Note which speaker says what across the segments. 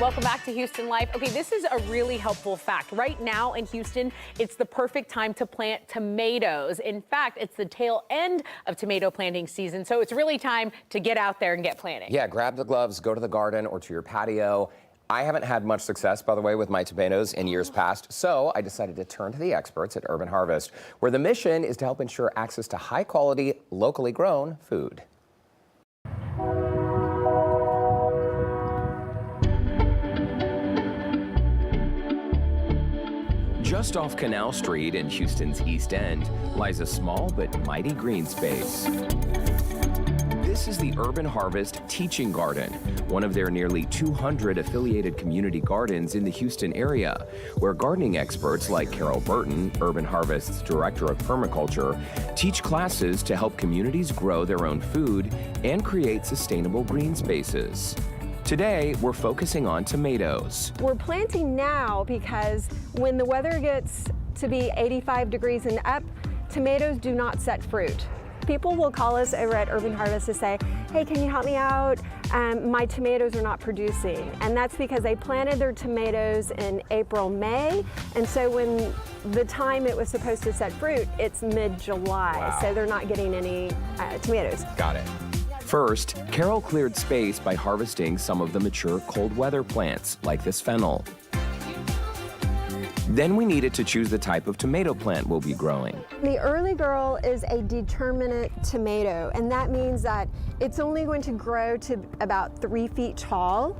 Speaker 1: welcome back to Houston Life. Okay, this is a really helpful fact. Right now in Houston, it's the perfect time to plant tomatoes. In fact, it's the tail end of tomato planting season, so it's really time to get out there and get planting.
Speaker 2: Yeah, grab the gloves, go to the garden or to your patio. I haven't had much success, by the way, with my tomatoes in years past, so I decided to turn to the experts at Urban Harvest, where the mission is to help ensure access to high-quality, locally grown food. Just off Canal Street in Houston's East End lies a small but mighty green space. This is the Urban Harvest Teaching Garden, one of their nearly 200 affiliated community gardens in the Houston area, where gardening experts like Carol Burton, Urban Harvest's Director of Permaculture, teach classes to help communities grow their own food and create sustainable green spaces. Today, we're focusing on tomatoes.
Speaker 3: We're planting now because when the weather gets to be 85 degrees and up, tomatoes do not set fruit. People will call us over at Urban Harvest to say, hey, can you help me out? My tomatoes are not producing. And that's because they planted their tomatoes in April, May. And so when the time it was supposed to set fruit, it's mid-July.
Speaker 2: Wow.
Speaker 3: So they're not getting any tomatoes.
Speaker 2: Got it. First, Carol cleared space by harvesting some of the mature cold weather plants, like this fennel. Then we needed to choose the type of tomato plant we'll be growing.
Speaker 3: The early girl is a determinate tomato, and that means that it's only going to grow to about 3 feet tall,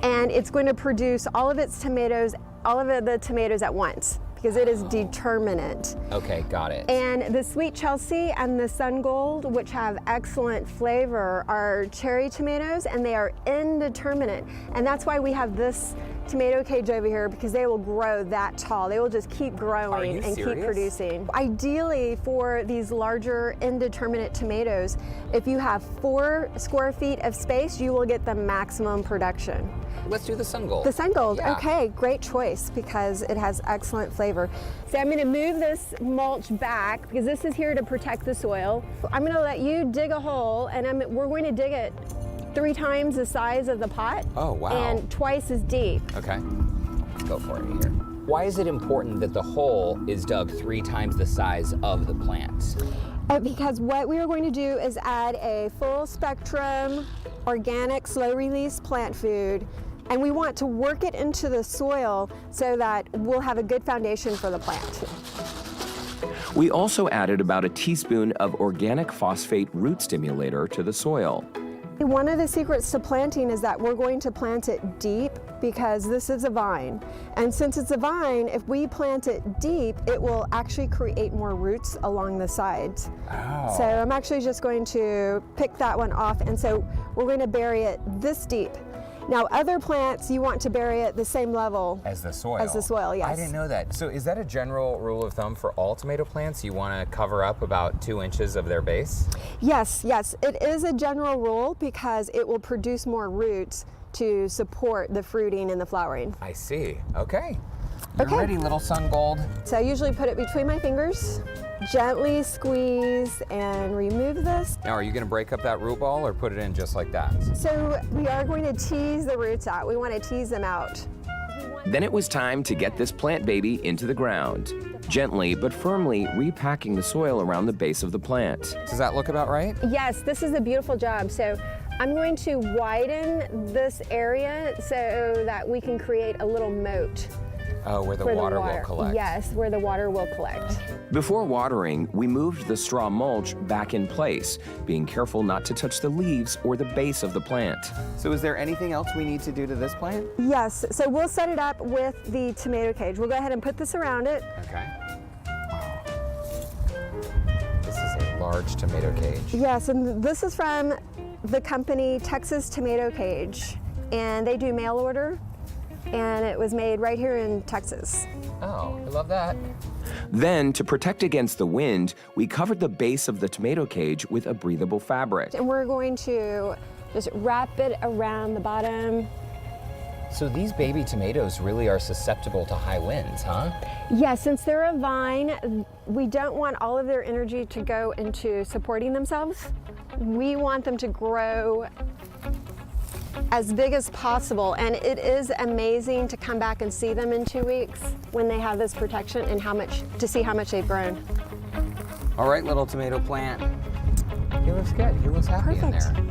Speaker 3: and it's going to produce all of the tomatoes at once, because it is determinate.
Speaker 2: Okay, got it.
Speaker 3: And the Sweet Chelsea and the Sun Gold, which have excellent flavor, are cherry tomatoes, and they are indeterminate. And that's why we have this tomato cage over here, because they will grow that tall. They will just keep growing and keep producing. Ideally, for these larger indeterminate tomatoes, if you have 4 square feet of space, you will get the maximum production.
Speaker 2: Let's do the Sun Gold.
Speaker 3: The Sun Gold,
Speaker 2: yeah.
Speaker 3: Okay, great choice because it has excellent flavor. So I'm gonna move this mulch back because this is here to protect the soil. I'm gonna let you dig a hole, and we're going to dig it 3 times the size of the pot.
Speaker 2: Oh, wow.
Speaker 3: And twice as deep.
Speaker 2: Okay, go for it here. Why is it important that the hole is dug 3 times the size of the plant?
Speaker 3: Because what we are going to do is add a full spectrum, organic, slow release plant food, and we want to work it into the soil so that we'll have a good foundation for the plant.
Speaker 2: We also added about a teaspoon of organic phosphate root stimulator to the soil.
Speaker 3: One of the secrets to planting is that we're going to plant it deep because this is a vine. And since it's a vine, if we plant it deep, it will actually create more roots along the sides.
Speaker 2: Oh.
Speaker 3: So I'm actually just going to pick that one off, and so we're going to bury it this deep. Now, other plants, you want to bury it the same level
Speaker 4: as the soil.
Speaker 3: As the soil, yes.
Speaker 4: I didn't know that. So is that a general rule of thumb for all tomato plants? You want to cover up about 2 inches of their base?
Speaker 3: Yes, yes. It is a general rule because it will produce more roots to support the fruiting and the flowering.
Speaker 4: I see. Okay. You're
Speaker 3: Okay.
Speaker 4: ready, little Sun Gold.
Speaker 3: So I usually put it between my fingers, gently squeeze and remove this.
Speaker 4: Now, are you going to break up that root ball or put it in just like that?
Speaker 3: So we are going to tease the roots out. We want to tease them out.
Speaker 2: Then it was time to get this plant baby into the ground, gently but firmly repacking the soil around the base of the plant.
Speaker 4: Does that look about right?
Speaker 3: Yes, this is a beautiful job. So I'm going to widen this area so that we can create a little moat.
Speaker 4: Oh, where the water will collect.
Speaker 3: Yes, where the water will collect.
Speaker 2: Before watering, we moved the straw mulch back in place, being careful not to touch the leaves or the base of the plant.
Speaker 4: So is there anything else we need to do to this plant?
Speaker 3: Yes, so we'll set it up with the tomato cage. We'll go ahead and put this around it.
Speaker 4: Okay. Wow. This is a large tomato cage.
Speaker 3: Yes, and this is from the company Texas Tomato Cage, and they do mail order, and it was made right here in Texas.
Speaker 4: Oh, I love that.
Speaker 2: Then, to protect against the wind, we covered the base of the tomato cage with a breathable fabric.
Speaker 3: And we're going to just wrap it around the bottom.
Speaker 4: So these baby tomatoes really are susceptible to high winds, huh?
Speaker 3: Yeah, since they're a vine, we don't want all of their energy to go into supporting themselves. We want them to grow as big as possible, and it is amazing to come back and see them in 2 weeks when they have this protection and to see how much they've grown.
Speaker 4: All right, little tomato plant. He looks good. He looks happy in
Speaker 3: Perfect.
Speaker 4: there.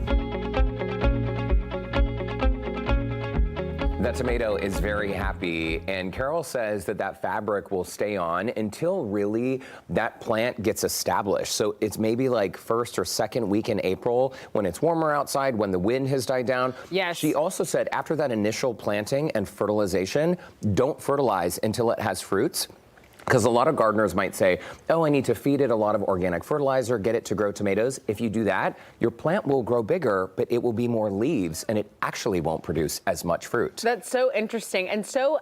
Speaker 2: That tomato is very happy, and Carol says that that fabric will stay on until really that plant gets established. So it's maybe like first or second week in April when it's warmer outside, when the wind has died down.
Speaker 1: Yes.
Speaker 2: She also said after that initial planting and fertilization, don't fertilize until it has fruits. Because a lot of gardeners might say, oh, I need to feed it a lot of organic fertilizer, get it to grow tomatoes. If you do that, your plant will grow bigger, but it will be more leaves, and it actually won't produce as much fruit.
Speaker 1: That's so interesting and so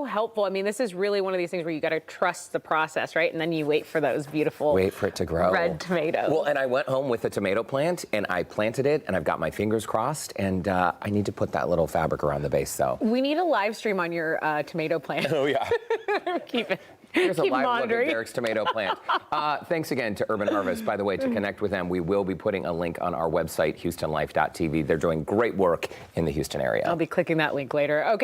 Speaker 1: helpful. I mean, this is really one of these things where you got to trust the process, right? And then you wait for those beautiful
Speaker 2: Wait for it to grow.
Speaker 1: red tomatoes.
Speaker 2: Well, and I went home with a tomato plant, and I planted it, and I've got my fingers crossed, and I need to put that little fabric around the base, though.
Speaker 1: We need a live stream on your tomato plant.
Speaker 2: Oh, yeah.
Speaker 1: Keep it.
Speaker 2: Here's a
Speaker 1: Keep
Speaker 2: live look
Speaker 1: monitoring.
Speaker 2: at Derek's tomato plant. Thanks again to Urban Harvest. By the way, to connect with them, we will be putting a link on our website, HoustonLife.tv. They're doing great work in the Houston area.
Speaker 1: I'll be clicking that link later. Okay.